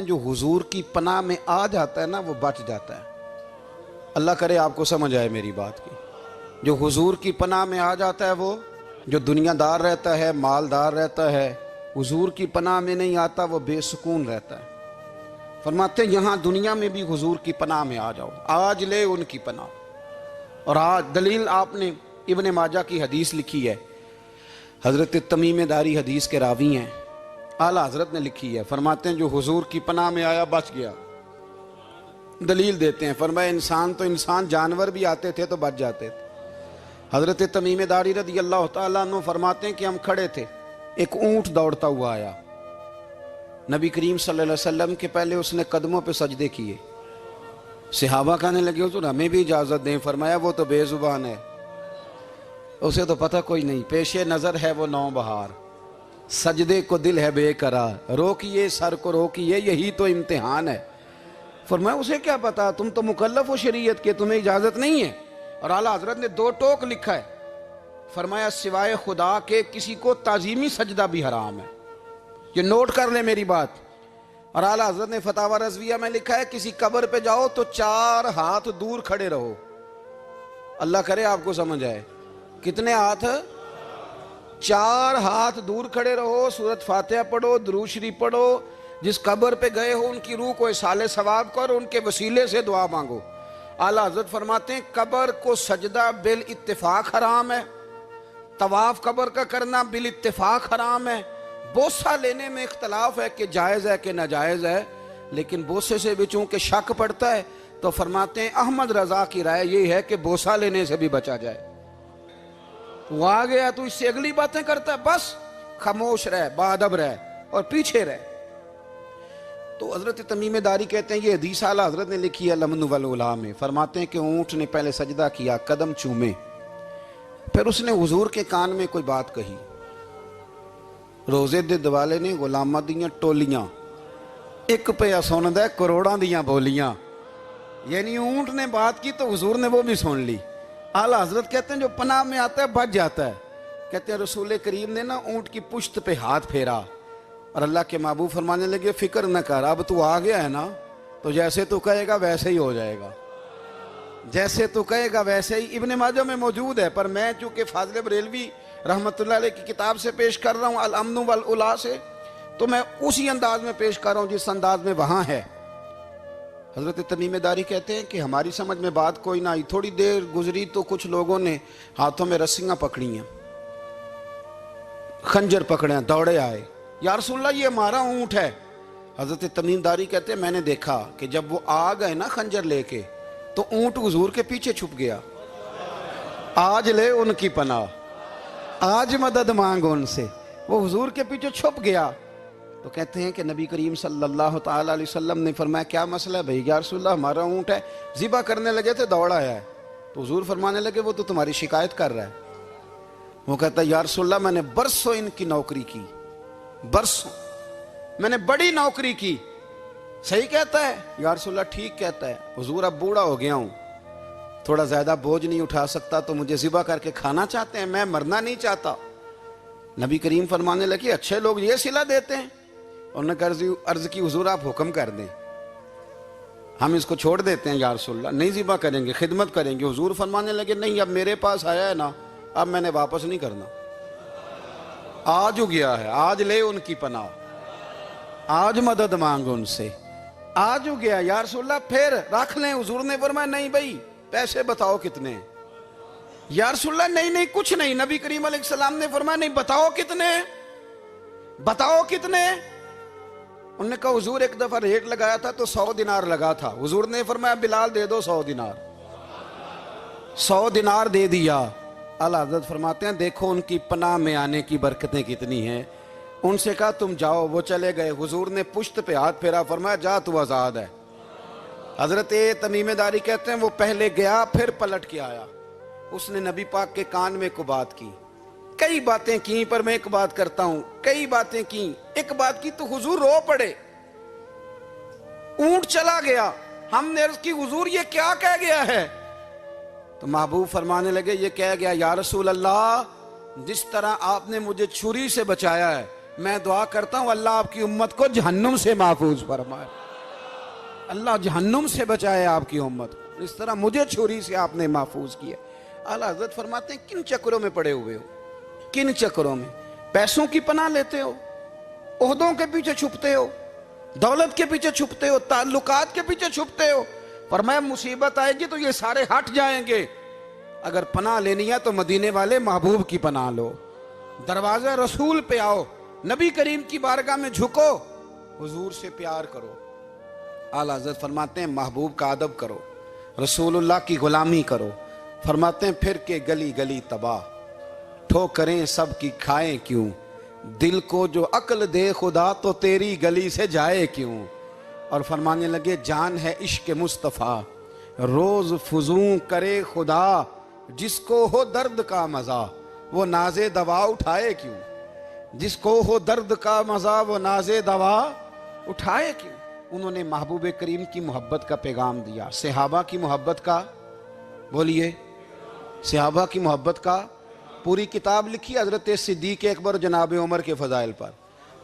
جو حضور کی پناہ میں آ جاتا ہے نا وہ بچ جاتا ہے۔ اللہ کرے آپ کو سمجھ آئے میری بات کی۔ جو حضور کی پناہ میں آ جاتا ہے وہ جو دنیا دار رہتا ہے، مالدار رہتا ہے، حضور کی پناہ میں نہیں آتا وہ بے سکون رہتا ہے۔ فرماتے ہیں یہاں دنیا میں بھی حضور کی پناہ میں آ جاؤ، آج لے ان کی پناہ۔ اور آج دلیل آپ نے ابن ماجہ کی حدیث لکھی ہے، حضرت تمیم داری حدیث کے راوی ہیں، اعلیٰ حضرت نے لکھی ہے، فرماتے ہیں جو حضور کی پناہ میں آیا بچ گیا۔ دلیل دیتے ہیں، فرمایا انسان جانور بھی آتے تھے تو بچ جاتے تھے۔ حضرت تمیم داری رضی اللہ تعالیٰ عنہ فرماتے ہیں کہ ہم کھڑے تھے، ایک اونٹ دوڑتا ہوا آیا، نبی کریم صلی اللہ علیہ وسلم کے پہلے اس نے قدموں پہ سجدے کیے۔ صحابہ کہنے لگے حضور ہمیں بھی اجازت دیں، فرمایا وہ تو بے زبان ہے، اسے تو پتہ کوئی نہیں، پیش نظر ہے وہ نو بہار، سجدے کو دل ہے بے قرار، روکیے سر کو روکیے یہی تو امتحان ہے۔ فرمایا اسے کیا پتا، تم تو مکلف ہو شریعت کے، تمہیں اجازت نہیں ہے۔ اور اعلیٰ حضرت نے 2 ٹوک لکھا ہے، فرمایا سوائے خدا کے کسی کو تعظیمی سجدہ بھی حرام ہے۔ یہ نوٹ کر لیں میری بات۔ اور اعلیٰ حضرت نے فتاوی رضویہ میں لکھا ہے کسی قبر پہ جاؤ تو 4 ہاتھ دور کھڑے رہو۔ اللہ کرے آپ کو سمجھ آئے، کتنے ہاتھ؟ 4 ہاتھ دور کھڑے رہو، سورۃ فاتحہ پڑھو، درود شریف پڑھو، جس قبر پہ گئے ہو ان کی روح کو اصال ثواب کرو، ان کے وسیلے سے دعا مانگو۔ اعلیٰ حضرت فرماتے ہیں قبر کو سجدہ بالاتفاق حرام ہے، طواف قبر کا کرنا بالاتفاق حرام ہے، بوسہ لینے میں اختلاف ہے کہ جائز ہے کہ ناجائز ہے، لیکن بوسے سے بھی چونکہ شک پڑتا ہے تو فرماتے ہیں احمد رضا کی رائے یہ ہے کہ بوسہ لینے سے بھی بچا جائے۔ وہ آ گیا تو اس سے اگلی باتیں کرتا ہے، بس خاموش رہ، باادب رہ اور پیچھے رہ۔ تو حضرت تمیم داری کہتے ہیں یہ حدیث اعلیٰ حضرت نے لکھی ہے لمن والعلا میں، فرماتے ہیں کہ اونٹ نے پہلے سجدہ کیا، قدم چومے، پھر اس نے حضور کے کان میں کوئی بات کہی۔ روزے دے دوالے نے غلامہ دیاں ٹولیاں، ایک پہ سندا ہے کروڑاں دیاں بولیاں، یعنی اونٹ نے بات کی تو حضور نے وہ بھی سن لی۔ اعلیٰ حضرت کہتے ہیں جو پناہ میں آتا ہے بچ جاتا ہے۔ کہتے ہیں رسول کریم نے نا اونٹ کی پشت پہ ہاتھ پھیرا اور اللہ کے محبوب فرمانے لگے فکر نہ کر، اب تو آ گیا ہے نا تو جیسے تو کہے گا ویسے ہی ہو جائے گا، جیسے تو کہے گا ویسے ہی۔ ابن ماجہ میں موجود ہے، پر میں چونکہ فاضل بریلوی رحمۃ اللہ علیہ کی کتاب سے پیش کر رہا ہوں الامن والعلا سے، تو میں اسی انداز میں پیش کر رہا ہوں جس انداز میں وہاں ہے۔ حضرت تمیم داری کہتے ہیں کہ ہماری سمجھ میں بات کوئی نہ آئی، تھوڑی دیر گزری تو کچھ لوگوں نے ہاتھوں میں رسیاں پکڑی ہیں، خنجر پکڑے ہیں، دوڑے آئے، یا رسول اللہ یہ ہمارا اونٹ ہے۔ حضرت تمیم داری کہتے ہیں میں نے دیکھا کہ جب وہ آ گئے نا خنجر لے کے تو اونٹ حضور کے پیچھے چھپ گیا۔ آج لے ان کی پناہ، آج مدد مانگ ان سے، وہ حضور کے پیچھے چھپ گیا۔ تو کہتے ہیں کہ نبی کریم صلی اللہ تعالیٰ علیہ وسلم نے فرمایا کیا مسئلہ ہے بھائی؟ یا رسول اللہ ہمارا اونٹ ہے، ذبح کرنے لگے تھے دوڑ آیا ہے۔ تو حضور فرمانے لگے وہ تو تمہاری شکایت کر رہا ہے۔ وہ کہتا ہے یا رسول اللہ میں نے برسوں ان کی نوکری کی، برسوں میں نے بڑی نوکری کی۔ صحیح کہتا ہے یا رسول اللہ؟ ٹھیک کہتا ہے حضور، اب بوڑھا ہو گیا ہوں، تھوڑا زیادہ بوجھ نہیں اٹھا سکتا، تو مجھے ذبح کر کے کھانا چاہتے ہیں، میں مرنا نہیں چاہتا۔ نبی کریم فرمانے لگے اچھے لوگ یہ صلہ دیتے ہیں؟ انہوں نے عرض کی حضور آپ حکم کر دیں، ہم اس کو چھوڑ دیتے ہیں یا رسول اللہ، نہیں ذبح کریں گے، خدمت کریں گے۔ حضور فرمانے لگے نہیں، اب میرے پاس آیا ہے نا، اب میں نے واپس نہیں کرنا، آج ہو گیا ہے، آج لے ان کی پناہ، آج مدد مانگ ان سے، آج ہو گیا یا رسول اللہ پھر رکھ لیں۔ حضور نے فرمایا نہیں بھائی پیسے بتاؤ کتنے؟ یا رسول اللہ نہیں کچھ نہیں۔ نبی کریم علیہ السلام نے فرمایا نہیں بتاؤ کتنے، بتاؤ کتنے؟ انہوں نے کہا حضور ایک دفعہ ریٹ لگایا تھا تو 100 دینار لگا تھا۔ حضور نے فرمایا بلال دے دو 100 دینار، 100 دینار دے دیا۔ اعلیٰ حضرت فرماتے ہیں دیکھو ان کی پناہ میں آنے کی برکتیں کتنی ہیں۔ ان سے کہا تم جاؤ، وہ چلے گئے۔ حضور نے پشت پہ ہاتھ پھیرا، فرمایا جا تو آزاد ہے۔ حضرت تمیم داری کہتے ہیں وہ پہلے گیا پھر پلٹ کے آیا، اس نے نبی پاک کے کان میں کو بات کی، کئی باتیں کی، پر میں ایک بات کرتا ہوں، کئی باتیں کی، ایک بات کی تو حضور رو پڑے۔ اونٹ چلا گیا، ہم نے عرض کی حضور یہ کیا کہہ گیا ہے؟ تو محبوب فرمانے لگے یہ کہہ گیا یا رسول اللہ جس طرح آپ نے مجھے چھری سے بچایا ہے میں دعا کرتا ہوں اللہ آپ کی امت کو جہنم سے محفوظ فرمائے، اللہ جہنم سے بچائے آپ کی امت کو، اس طرح مجھے چھری سے آپ نے محفوظ کیا۔ اعلیٰ حضرت فرماتے ہیں کن چکروں میں پڑے ہوئے ہو، کن چکروں میں؟ پیسوں کی پناہ لیتے ہو، عہدوں کے پیچھے چھپتے ہو، دولت کے پیچھے چھپتے ہو، تعلقات کے پیچھے چھپتے ہو۔ فرمایا مصیبت آئے گی تو یہ سارے ہٹ جائیں گے، اگر پناہ لینی ہے تو مدینے والے محبوب کی پناہ لو، دروازہ رسول پہ آؤ، نبی کریم کی بارگاہ میں جھکو، حضور سے پیار کرو۔ اعلیٰ حضرت فرماتے ہیں محبوب کا ادب کرو، رسول اللہ کی غلامی کرو۔ فرماتے ہیں پھر کے گلی گلی تباہ، ٹھوکریں سب کی کھائیں کیوں، دل کو جو عقل دے خدا تو تیری گلی سے جائے کیوں۔ اور فرمانے لگے جان ہے عشق مصطفیٰ، روز فزوں کرے خدا، جس کو ہو درد کا مزہ وہ ناز دوا اٹھائے کیوں، جس کو ہو درد کا مزہ وہ ناز دوا اٹھائے کیوں۔ انہوں نے محبوب کریم کی محبت کا پیغام دیا، صحابہ کی محبت کا، بولیے، صحابہ کی محبت کا پوری کتاب لکھی حضرت صدیق اکبر جناب عمر کے فضائل پر۔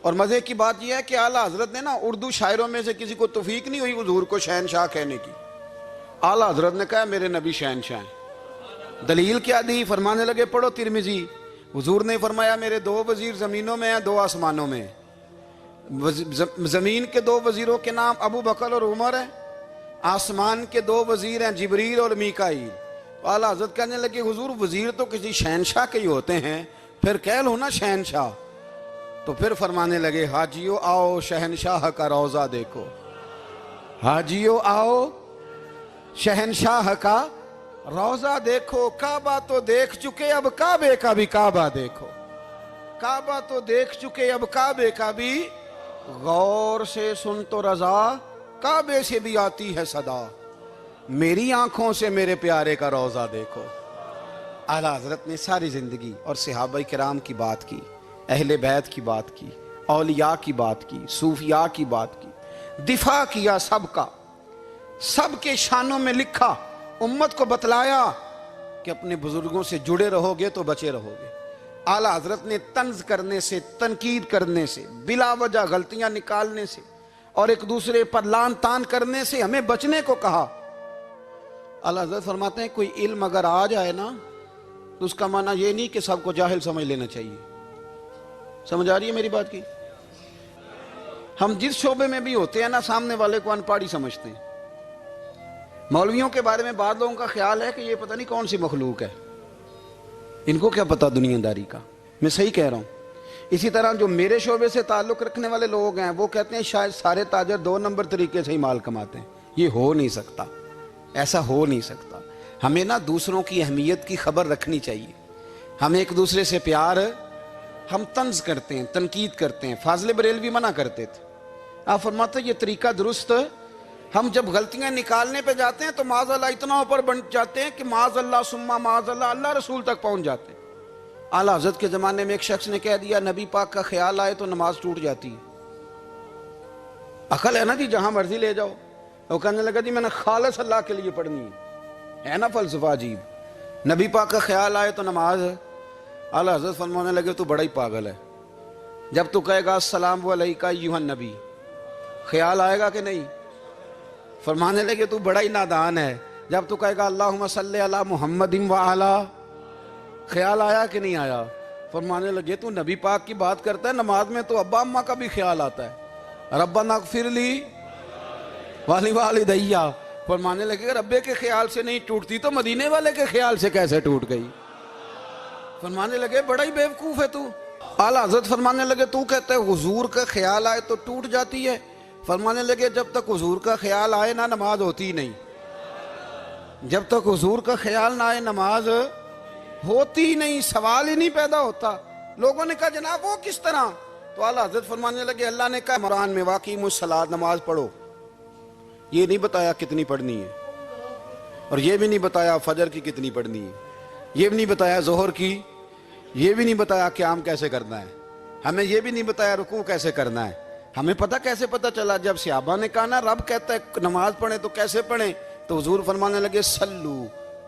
اور مزے کی بات یہ ہے کہ اعلیٰ حضرت نے نا اردو شاعروں میں سے کسی کو توفیق نہیں ہوئی حضور کو شہنشاہ کہنے کی، اعلیٰ حضرت نے کہا میرے نبی شہنشاہ ہیں۔ دلیل کیا دی؟ فرمانے لگے پڑھو ترمذی، حضور نے فرمایا میرے دو وزیر زمینوں میں ہیں، دو آسمانوں میں۔ زمین کے دو وزیروں کے نام ابو بکر اور عمر ہیں، آسمان کے دو وزیر ہیں جبریل اور میکائیل۔ اعلیٰ حضرت کہنے لگے حضور وزیر تو کسی شہنشاہ کے ہی ہوتے ہیں، پھر کہہ لو نا شہنشاہ۔ تو پھر فرمانے لگے حاجیو آؤ شہنشاہ کا روضہ دیکھو، حاجیو آؤ شہنشاہ کا روضہ دیکھو، کعبہ تو دیکھ چکے اب کعبے کا بھی کعبہ دیکھو، کعبہ تو دیکھ چکے اب کعبے کا بھی، غور سے سن تو رضا کعبے سے بھی آتی ہے صدا، میری آنکھوں سے میرے پیارے کا روضہ دیکھو۔ اعلیٰ حضرت نے ساری زندگی اور صحابہ کرام کی بات کی، اہل بیت کی بات کی، اولیاء کی بات کی، صوفیاء کی بات کی، دفاع کیا سب کا، سب کے شانوں میں لکھا، امت کو بتلایا کہ اپنے بزرگوں سے جڑے رہو گے تو بچے رہو گے۔ اعلیٰ حضرت نے طنز کرنے سے، تنقید کرنے سے، بلا وجہ غلطیاں نکالنے سے اور ایک دوسرے پر لان تان کرنے سے ہمیں بچنے کو کہا۔ اعلیٰ حضرت فرماتے ہیں کوئی علم اگر آ جائے نا تو اس کا معنی یہ نہیں کہ سب کو جاہل سمجھ لینا چاہیے۔ سمجھ آ رہی ہے میری بات کی؟ ہم جس شعبے میں بھی ہوتے ہیں نا سامنے والے کو ان پڑھ ہی سمجھتے ہیں۔ مولویوں کے بارے میں بعض لوگوں کا خیال ہے کہ یہ پتہ نہیں کون سی مخلوق ہے، ان کو کیا پتا دنیا داری کا۔ میں صحیح کہہ رہا ہوں۔ اسی طرح جو میرے شعبے سے تعلق رکھنے والے لوگ ہیں وہ کہتے ہیں شاید سارے تاجر دو نمبر طریقے سے ہی مال کماتے ہیں۔ یہ ہو نہیں سکتا، ایسا ہو نہیں سکتا۔ ہمیں نا دوسروں کی اہمیت کی خبر رکھنی چاہیے، ہم ایک دوسرے سے پیار، ہم طنز کرتے ہیں، تنقید کرتے ہیں۔ فاضل بریلوی منع کرتے تھے، آپ فرماتے یہ طریقہ درست، ہم جب غلطیاں نکالنے پہ جاتے ہیں تو معاذ اللہ اتنا اوپر بن جاتے ہیں کہ معاذ اللہ ثم معاذ اللہ، اللہ رسول تک پہنچ جاتے ہیں۔ اعلیٰ حضرت کے زمانے میں ایک شخص نے کہہ دیا نبی پاک کا خیال آئے تو نماز ٹوٹ جاتی ہے۔ عقل ہے نا جی، جہاں مرضی لے جاؤ۔ وہ کہنے لگا جی میں نے خالص اللہ کے لیے پڑھنی ہے نا فلسفہ عجیب، نبی پاک کا خیال آئے تو نماز۔ اعلیٰ حضرت فرمانے لگے تو بڑا ہی پاگل ہے، جب تو کہے گا السلام علیکہ ایھا النبی، خیال آئے گا کہ نہیں؟ فرمانے لگے تو بڑا ہی نادان ہے، جب تو کہے گا اللہم صلی علی محمد وعلی، خیال آیا کہ نہیں آیا؟ فرمانے لگے تو نبی پاک کی بات کرتا ہے، نماز میں تو ابا اماں کا بھی خیال آتا ہے، ربنا اغفر لی ولی، فرمانے لگے ربے کے خیال سے نہیں ٹوٹتی تو مدینے والے کے خیال سے کیسے ٹوٹ گئی؟ فرمانے لگے بڑا ہی بیوقوف ہے تو۔ اعلیٰ حضرت فرمانے لگے تو کہتا ہے حضور کا خیال آئے تو ٹوٹ جاتی ہے؟ فرمانے لگے جب تک حضور کا خیال آئے نہ نماز ہوتی نہیں، جب تک حضور کا خیال نہ آئے نماز ہوتی نہیں، سوال ہی نہیں پیدا ہوتا۔ لوگوں نے کہا جناب وہ کس طرح؟ تو اعلیٰ حضرت فرمانے لگے اللہ نے کہا قرآن میں واقعی الصلاۃ، نماز پڑھو، یہ نہیں بتایا کتنی پڑھنی ہے، اور یہ بھی نہیں بتایا فجر کی کتنی پڑھنی ہے، یہ بھی نہیں بتایا ظہر کی، یہ بھی نہیں بتایا قیام کیسے کرنا ہے، ہمیں یہ بھی نہیں بتایا رکوع کیسے کرنا ہے۔ ہمیں پتہ کیسے پتہ چلا؟ جب صحابہ نے کہا نا رب کہتا ہے نماز پڑھیں تو کیسے پڑھیں، تو حضور فرمانے لگے سلو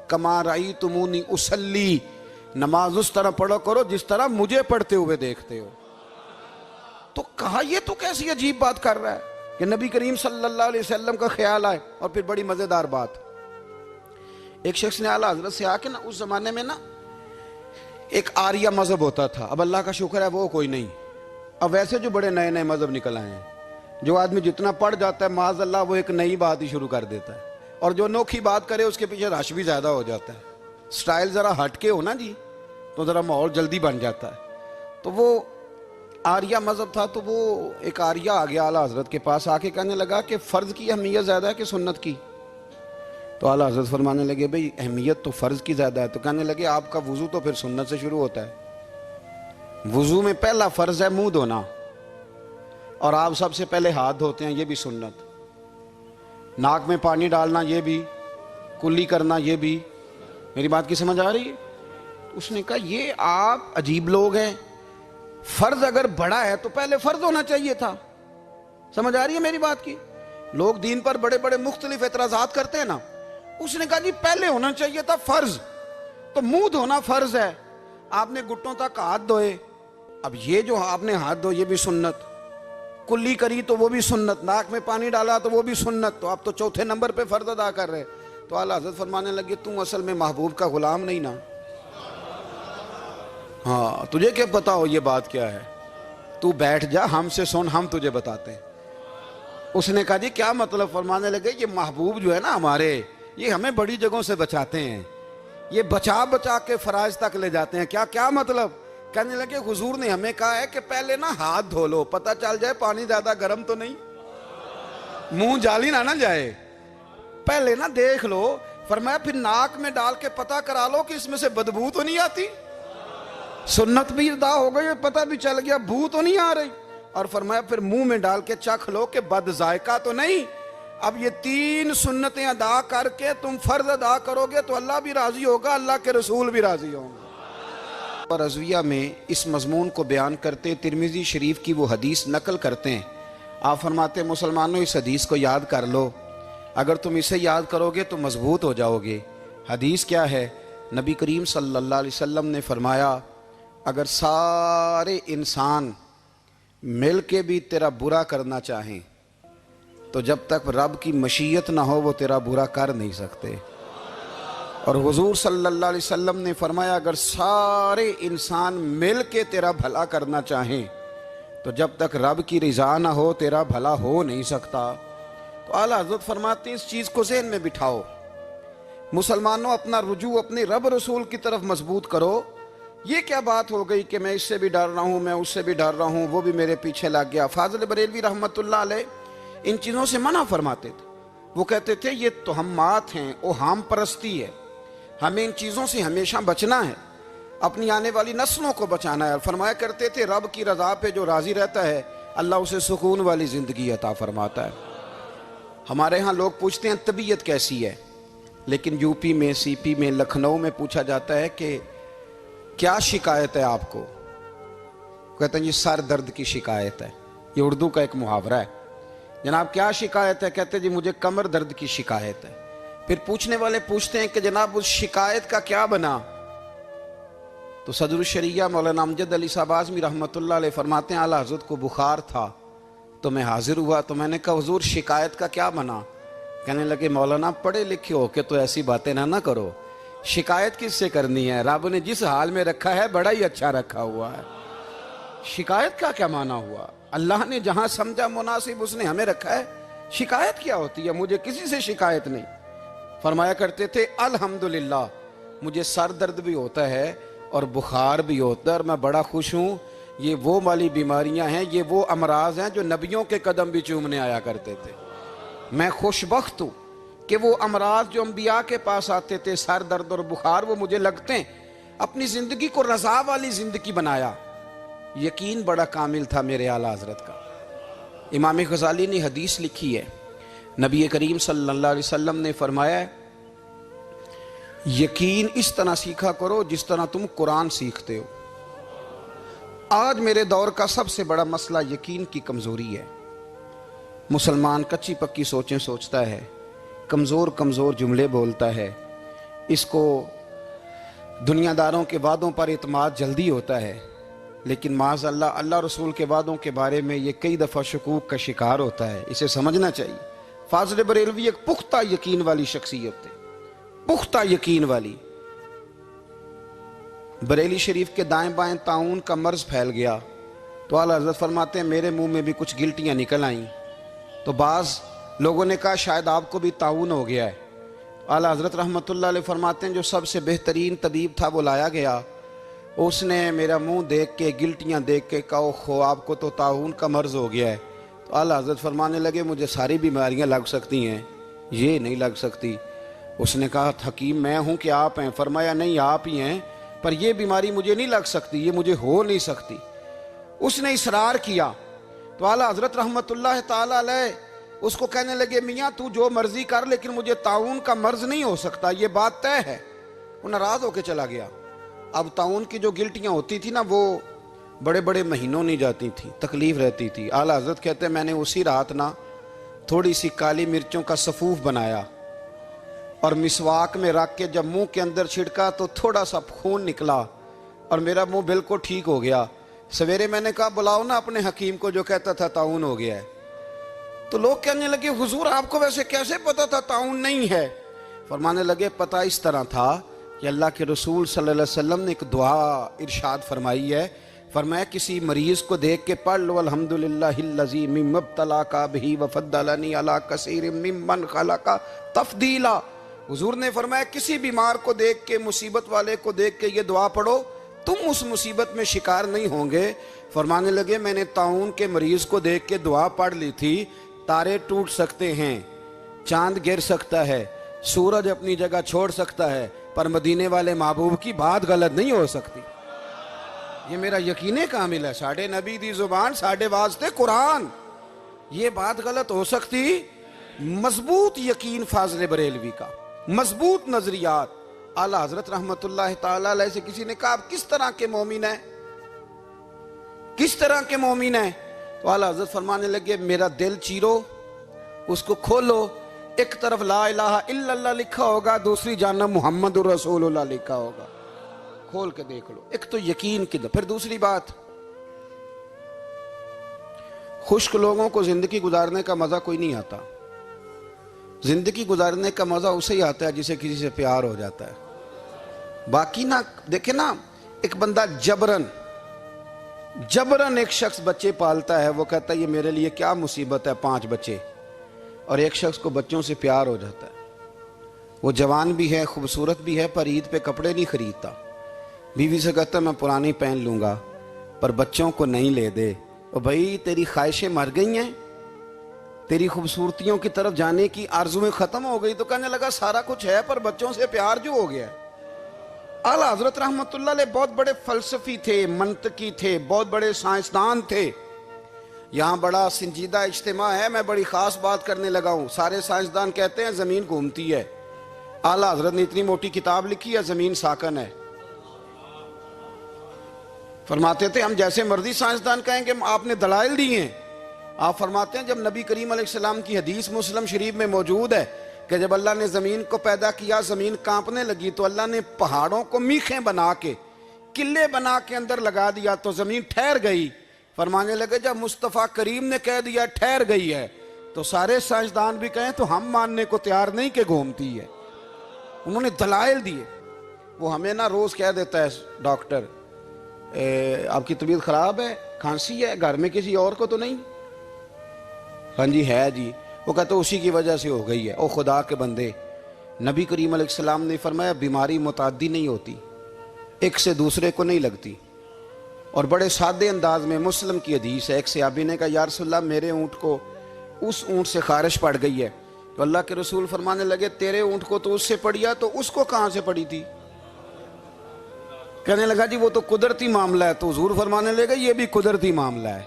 کما رأیتمونی اصلی، نماز اس طرح پڑھو کرو جس طرح مجھے پڑھتے ہوئے دیکھتے ہو۔ تو کہا یہ تو کیسی عجیب بات کر رہا ہے کہ نبی کریم صلی اللہ علیہ وسلم کا خیال آئے. اور پھر بڑی مزیدار بات, ایک شخص نے اعلیٰ حضرت سے آ کے نا, اس زمانے میں نا ایک آریہ مذہب ہوتا تھا, اب اللہ کا شکر ہے وہ کوئی نہیں. اب ویسے جو بڑے نئے نئے مذہب نکل آئے ہیں, جو آدمی جتنا پڑھ جاتا ہے معاذ اللہ وہ ایک نئی بات ہی شروع کر دیتا ہے, اور جو انوکھی بات کرے اس کے پیچھے رش بھی زیادہ ہو جاتا ہے. سٹائل ذرا ہٹ کے ہو نا جی تو ذرا ماحول جلدی بن جاتا ہے. تو وہ آریہ مذہب تھا, تو وہ ایک آریہ آ گیا اعلیٰ حضرت کے پاس, آ کے کہنے لگا کہ فرض کی اہمیت زیادہ ہے کہ سنت کی؟ تو اعلیٰ حضرت فرمانے لگے بھئی اہمیت تو فرض کی زیادہ ہے. تو کہنے لگے آپ کا وضو تو پھر سنت سے شروع ہوتا ہے. وضو میں پہلا فرض ہے منہ دھونا, اور آپ سب سے پہلے ہاتھ دھوتے ہیں, یہ بھی سنت. ناک میں پانی ڈالنا یہ بھی, کلی کرنا یہ بھی. میری بات کی سمجھ آ رہی ہے؟ اس نے کہا یہ آپ عجیب لوگ ہیں, فرض اگر بڑا ہے تو پہلے فرض ہونا چاہیے تھا. سمجھ آ رہی ہے میری بات کی؟ لوگ دین پر بڑے بڑے مختلف اعتراضات کرتے ہیں نا. اس نے کہا جی پہلے ہونا چاہیے تھا فرض. تو منہ دھونا فرض ہے, آپ نے گھٹنوں تک ہاتھ دھوئے, اب یہ جو آپ نے ہاتھ دھو یہ بھی سنت, کلی کری تو وہ بھی سنت, ناک میں پانی ڈالا تو وہ بھی سنت, تو آپ تو چوتھے نمبر پہ فرض ادا کر رہے. تو اعلیٰ حضرت فرمانے لگے تم اصل میں محبوب کا غلام نہیں نا. ہاں تجھے کیا پتا ہو یہ بات کیا ہے, تو بیٹھ جا ہم سے سن, ہم تجھے بتاتے ہیں. اس نے کہا جی کیا مطلب؟ فرمانے لگے یہ محبوب جو ہے نا ہمارے, یہ ہمیں بڑی جگہوں سے بچاتے ہیں, یہ بچا بچا کے فرائض تک لے جاتے ہیں. کیا مطلب؟ کہنے لگے حضور نے ہمیں کہا ہے کہ پہلے نا ہاتھ دھو لو, پتہ چل جائے پانی زیادہ گرم تو نہیں, منہ جالی نہ جائے, پہلے نا دیکھ لو. فرمایا پھر ناک میں ڈال کے پتہ کرا لو کہ اس میں سے بدبو تو نہیں آتی. سنت بھی ادا ہو گئی, پتہ بھی چل گیا بو تو نہیں آ رہی. اور فرمایا پھر منہ میں ڈال کے چکھ لو کہ بد ذائقہ تو نہیں. اب یہ 3 سنتیں ادا کر کے تم فرض ادا کرو گے تو اللہ بھی راضی ہوگا, اللہ کے رسول بھی راضی ہوں گے. اور رضویہ میں اس مضمون کو بیان کرتے ترمذی شریف کی وہ حدیث نقل کرتے ہیں. آپ فرماتے ہیں مسلمانوں اس حدیث کو یاد کر لو, اگر تم اسے یاد کرو گے تو مضبوط ہو جاؤ گے. حدیث کیا ہے؟ نبی کریم صلی اللہ علیہ وسلم نے فرمایا اگر سارے انسان مل کے بھی تیرا برا کرنا چاہیں تو جب تک رب کی مشیت نہ ہو وہ تیرا برا کر نہیں سکتے. اور حضور صلی اللہ علیہ وسلم نے فرمایا اگر سارے انسان مل کے تیرا بھلا کرنا چاہیں تو جب تک رب کی رضا نہ ہو تیرا بھلا ہو نہیں سکتا. تو اعلیٰ حضرت فرماتے ہیں اس چیز کو ذہن میں بٹھاؤ, مسلمانوں اپنا رجوع اپنے رب رسول کی طرف مضبوط کرو. یہ کیا بات ہو گئی کہ میں اس سے بھی ڈر رہا ہوں, میں اس سے بھی ڈر رہا ہوں, وہ بھی میرے پیچھے لگ گیا. فاضل بریلوی رحمت اللہ علیہ ان چیزوں سے منع فرماتے تھے. وہ کہتے تھے یہ توہمات ہیں, اوہام پرستی ہے, ہمیں ان چیزوں سے ہمیشہ بچنا ہے, اپنی آنے والی نسلوں کو بچانا ہے. اور فرمایا کرتے تھے رب کی رضا پہ جو راضی رہتا ہے اللہ اسے سکون والی زندگی عطا فرماتا ہے. ہمارے ہاں لوگ پوچھتے ہیں طبیعت کیسی ہے, لیکن یو پی میں, سی پی میں, لکھنؤ میں پوچھا جاتا ہے کہ کیا شکایت ہے آپ کو؟ کہتے ہیں یہ سر درد کی شکایت ہے. یہ اردو کا ایک محاورہ ہے. جناب کیا شکایت ہے؟ کہتے ہیں جی مجھے کمر درد کی شکایت ہے. پھر پوچھنے والے پوچھتے ہیں کہ جناب اس شکایت کا کیا بنا؟ تو صدر الشریعہ مولانا امجد علی صاحب اعظمی رحمۃ اللہ علیہ فرماتے ہیں اعلیٰ حضرت کو بخار تھا تو میں حاضر ہوا, تو میں نے کہا حضور شکایت کا کیا بنا؟ کہنے لگے مولانا پڑھے لکھے ہو کے تو ایسی باتیں نہ کرو, شکایت کس سے کرنی ہے؟ رب نے جس حال میں رکھا ہے بڑا ہی اچھا رکھا ہوا ہے. شکایت کا کیا معنی ہوا؟ اللہ نے جہاں سمجھا مناسب اس نے ہمیں رکھا ہے. شکایت کیا ہوتی ہے؟ مجھے کسی سے شکایت نہیں. فرمایا کرتے تھے الحمدللہ مجھے سر درد بھی ہوتا ہے اور بخار بھی ہوتا ہے اور میں بڑا خوش ہوں. یہ وہ والی بیماریاں ہیں, یہ وہ امراض ہیں جو نبیوں کے قدم بھی چومنے آیا کرتے تھے. میں خوش بخت ہوں کہ وہ امراض جو انبیاء کے پاس آتے تھے, سر درد اور بخار, وہ مجھے لگتے ہیں. اپنی زندگی کو رضا والی زندگی بنایا. یقین بڑا کامل تھا میرے اعلیٰ حضرت کا. امام غزالی نے حدیث لکھی ہے, نبی کریم صلی اللہ علیہ وسلم نے فرمایا ہے یقین اس طرح سیکھا کرو جس طرح تم قرآن سیکھتے ہو. آج میرے دور کا سب سے بڑا مسئلہ یقین کی کمزوری ہے. مسلمان کچی پکی سوچیں سوچتا ہے, کمزور کمزور جملے بولتا ہے, اس کو دنیا داروں کے وعدوں پر اعتماد جلدی ہوتا ہے. لیکن معاذ اللہ اللہ رسول کے وعدوں کے بارے میں یہ کئی دفعہ شکوک کا شکار ہوتا ہے، اسے سمجھنا چاہیے۔ فاضل بریلوی ایک پختہ یقین والی شخصیت تھے، پختہ یقین والی۔ بریلی شریف کے دائیں بائیں طاعون کا مرض پھیل گیا تو اعلیٰ حضرت فرماتے ہیں میرے منہ میں بھی کچھ گلٹیاں نکل آئیں، تو بعض لوگوں نے کہا شاید آپ کو بھی طاعون ہو گیا ہے۔ اعلیٰ حضرت رحمۃ اللہ علیہ فرماتے ہیں جو سب سے بہترین طبیب تھا وہ لایا گیا، اس نے میرا منہ دیکھ کے گلٹیاں دیکھ کے کہا خو آپ کو تو طاعون کا مرض ہو گیا ہے۔ تو اعلیٰ حضرت فرمانے لگے مجھے ساری بیماریاں لگ سکتی ہیں، یہ نہیں لگ سکتی۔ اس نے کہا حکیم میں ہوں کہ آپ ہیں؟ فرمایا نہیں آپ ہی ہیں، پر یہ بیماری مجھے نہیں لگ سکتی، یہ مجھے ہو نہیں سکتی۔ اس نے اصرار کیا تو اعلیٰ حضرت رحمۃ اللہ تعالی علیہ اس کو کہنے لگے میاں تو جو مرضی کر لیکن مجھے طاعون کا مرض نہیں ہو سکتا، یہ بات طے ہے۔ وہ ناراض ہو کے چلا گیا۔ اب طاعون کی جو گلٹیاں ہوتی تھی نا وہ بڑے بڑے مہینوں نہیں جاتی تھی، تکلیف رہتی تھی۔ اعلیٰ حضرت کہتے ہیں میں نے اسی رات نا تھوڑی سی کالی مرچوں کا سفوف بنایا اور مسواک میں رکھ کے جب منہ کے اندر چھڑکا تو تھوڑا سا خون نکلا اور میرا منہ بالکل ٹھیک ہو گیا۔ سویرے میں نے کہا بلاؤ نا اپنے حکیم کو جو کہتا تھا طاعون ہو گیا ہے۔ تو لوگ کہنے لگے حضور آپ کو ویسے کیسے پتا تھا طاعون نہیں ہے؟ فرمانے لگے پتہ اس طرح تھا کہ اللہ کے رسول صلی اللہ علیہ وسلم نے ایک دعا ارشاد فرمائی ہے، فرمایا کسی مریض کو دیکھ کے پڑھ لو الحمدللہ الذی مما ابتلاک بہ وفضلنی علی کثیر ممن خلق تفضیلا۔ حضور نے فرمایا کسی بیمار کو دیکھ کے، مصیبت والے کو دیکھ کے یہ دعا پڑھو، تم اس مصیبت میں شکار نہیں ہوں گے۔ فرمانے لگے میں نے طاعون کے مریض کو دیکھ کے دعا پڑھ لی تھی، تارے ٹوٹ سکتے ہیں، چاند گر سکتا ہے، سورج اپنی جگہ چھوڑ سکتا ہے، پر مدینے والے محبوب کی بات غلط نہیں ہو سکتی۔ یہ میرا یقین کامل ہے، ساڑھے نبی دی زبان ساڑھے واسطے قرآن، یہ بات غلط ہو سکتی؟ مضبوط یقین فاضل بریلوی کا، مضبوط نظریات۔ اعلیٰ حضرت رحمۃ اللہ تعالی علیہ سے کسی نے کہا آپ کس طرح کے مومن ہیں، کس طرح کے مومن ہیں؟ تو اعلیٰ حضرت فرمانے لگے میرا دل چیرو، اس کو کھولو، ایک طرف لا الہ الا اللہ لکھا ہوگا، دوسری جانب محمد رسول اللہ لکھا ہوگا، کھول کے دیکھ لو۔ ایک تو یقین کی پھر دوسری بات، خشک لوگوں کو زندگی گزارنے کا مزہ کوئی نہیں آتا، زندگی گزارنے کا مزہ اسے ہی آتا ہے جسے کسی سے پیار ہو جاتا ہے۔ باقی نہ دیکھیں نا، ایک بندہ جبرن ایک شخص بچے پالتا ہے، وہ کہتا ہے یہ میرے لیے کیا مصیبت ہے 5 بچے، اور ایک شخص کو بچوں سے پیار ہو جاتا ہے، وہ جوان بھی ہے خوبصورت بھی ہے پر عید پہ کپڑے نہیں خریدتا، بیوی سے کہتا ہے میں پرانی پہن لوں گا پر بچوں کو نہیں لے دے۔ اور بھائی تیری خواہشیں مر گئی ہیں، تیری خوبصورتیوں کی طرف جانے کی آرزویں ختم ہو گئی، تو کہنے لگا سارا کچھ ہے پر بچوں سے پیار جو ہو گیا ہے۔ اعلیٰ حضرت رحمۃ اللہ علیہ بہت بڑے فلسفی تھے، منطقی تھے، بہت بڑے سائنسدان تھے۔ یہاں بڑا سنجیدہ اجتماع ہے، میں بڑی خاص بات کرنے لگا ہوں۔ سارے سائنسدان کہتے ہیں زمین گھومتی ہے، اعلیٰ حضرت نے اتنی موٹی کتاب لکھی ہے زمین ساکن ہے۔ فرماتے تھے ہم جیسے مرضی سائنسدان کہیں گے آپ نے دلائل دی ہیں۔ آپ فرماتے ہیں جب نبی کریم علیہ السلام کی حدیث مسلم شریف میں موجود ہے کہ جب اللہ نے زمین کو پیدا کیا زمین کانپنے لگی تو اللہ نے پہاڑوں کو میخیں بنا کے قلعے بنا کے اندر لگا دیا تو زمین ٹھہر گئی۔ فرمانے لگے جب مصطفیٰ کریم نے کہہ دیا ٹھہر گئی ہے تو سارے سائنسدان بھی کہیں تو ہم ماننے کو تیار نہیں کہ گھومتی ہے۔ انہوں نے دلائل دیے۔ وہ ہمیں نہ روز کہہ دیتا ہے ڈاکٹر آپ کی طبیعت خراب ہے، کھانسی ہے، گھر میں کسی اور کو تو نہیں؟ ہاں جی ہے جی، وہ کہتا اسی کی وجہ سے ہو گئی ہے۔ او خدا کے بندے، نبی کریم علیہ السلام نے فرمایا بیماری متعدی نہیں ہوتی، ایک سے دوسرے کو نہیں لگتی۔ اور بڑے سادے انداز میں مسلم کی حدیث ہے، ایک صحابی نے کہا یا رسول اللہ میرے اونٹ کو اس اونٹ سے خارش پڑ گئی ہے، تو اللہ کے رسول فرمانے لگے تیرے اونٹ کو تو اس سے پڑیا تو اس کو کہاں سے پڑی تھی؟ کہنے لگا جی وہ تو قدرتی معاملہ ہے، تو حضور فرمانے لگے یہ بھی قدرتی معاملہ ہے۔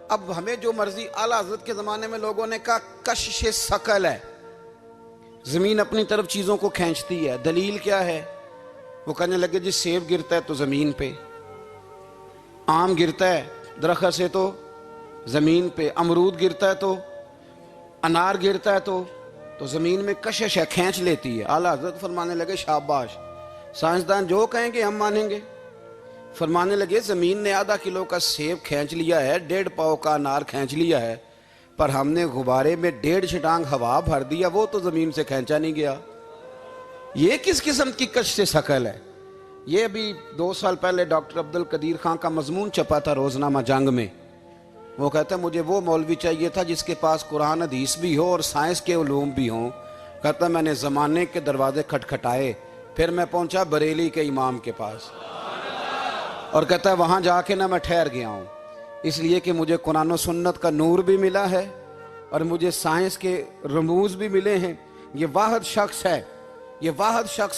اب ہمیں جو مرضی، اعلیٰ حضرت کے زمانے میں لوگوں نے کہا کشش ثقل ہے، زمین اپنی طرف چیزوں کو کھینچتی ہے، دلیل کیا ہے؟ وہ کہنے لگے جی سیب گرتا ہے تو زمین پہ، آم گرتا ہے درخت سے تو زمین پہ، امرود گرتا ہے تو، انار گرتا ہے تو زمین میں کشش ہے، کھینچ لیتی ہے۔ اعلیٰ حضرت فرمانے لگے شاباش، سائنسدان جو کہیں گے ہم مانیں گے۔ فرمانے لگے زمین نے آدھا کلو کا سیب کھینچ لیا ہے، 1.5 پاؤ کا انار کھینچ لیا ہے، پر ہم نے غبارے میں 1.5 چھٹانگ ہوا بھر دیا، وہ تو زمین سے کھینچا نہیں گیا۔ یہ کس قسم کی کش سے ثقل ہے؟ یہ ابھی 2 سال پہلے ڈاکٹر عبد القدیر خان کا مضمون چھپا تھا روزنامہ جنگ میں۔ وہ کہتا ہے مجھے وہ مولوی چاہیے تھا جس کے پاس قرآن حدیث بھی ہو اور سائنس کے علوم بھی ہوں۔ کہتا میں نے زمانے کے دروازے کھٹکھٹائے، پھر میں پہنچا بریلی کے امام کے پاس، اور کہتا ہے وہاں جا کے نہ میں ٹھہر گیا ہوں، اس لیے کہ مجھے قرآن و سنت کا نور بھی ملا ہے اور مجھے سائنس کے رموز بھی ملے ہیں۔ یہ واحد شخص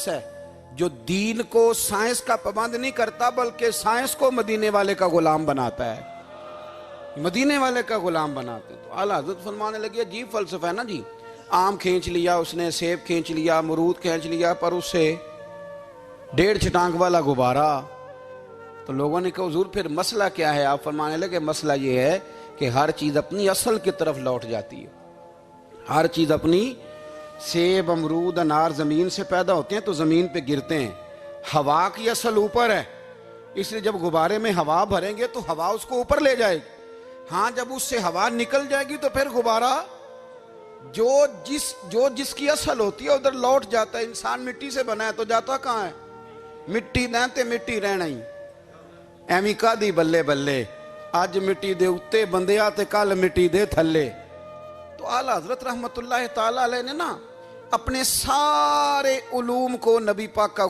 ہے جو دین کو سائنس کا پابند نہیں کرتا، بلکہ سائنس کو مدینے والے کا غلام بناتا ہے، مدینے والے کا غلام بناتے ہیں۔ تو اعلیٰ حضرت فرمانے لگے عجیب فلسفہ ہے نا جی، آم کھینچ لیا اس نے، سیب کھینچ لیا، امرود کھینچ لیا، پر اس سے 1.5 چھٹانگ والا غبارہ۔ تو لوگوں نے کہا حضور پھر مسئلہ کیا ہے؟ آپ فرمانے لگے مسئلہ یہ ہے کہ ہر چیز اپنی اصل کی طرف لوٹ جاتی ہے، ہر چیز اپنی، سیب، امرود، انار زمین سے پیدا ہوتے ہیں تو زمین پہ گرتے ہیں، ہوا کی اصل اوپر ہے، اس لیے جب غبارے میں ہوا بھریں گے تو ہوا اس کو اوپر لے جائے گی۔ ہاں جب اس سے ہوا نکل جائے گی تو پھر غبارہ جو جس کی اصل ہوتی ہے ادھر لوٹ جاتا ہے۔ انسان مٹی سے بنا ہے تو جاتا کہاں ہے؟ مٹی دیں مٹی رہنا ہی ایویں کا دی بلے بلے، اج مٹی دے اتے بندیا تے کل مٹی دے تھلے۔ تو اعلیٰ حضرت رحمت اللہ تعالی علیہ نے نا اپنے سارے علوم کو نبی پاک کا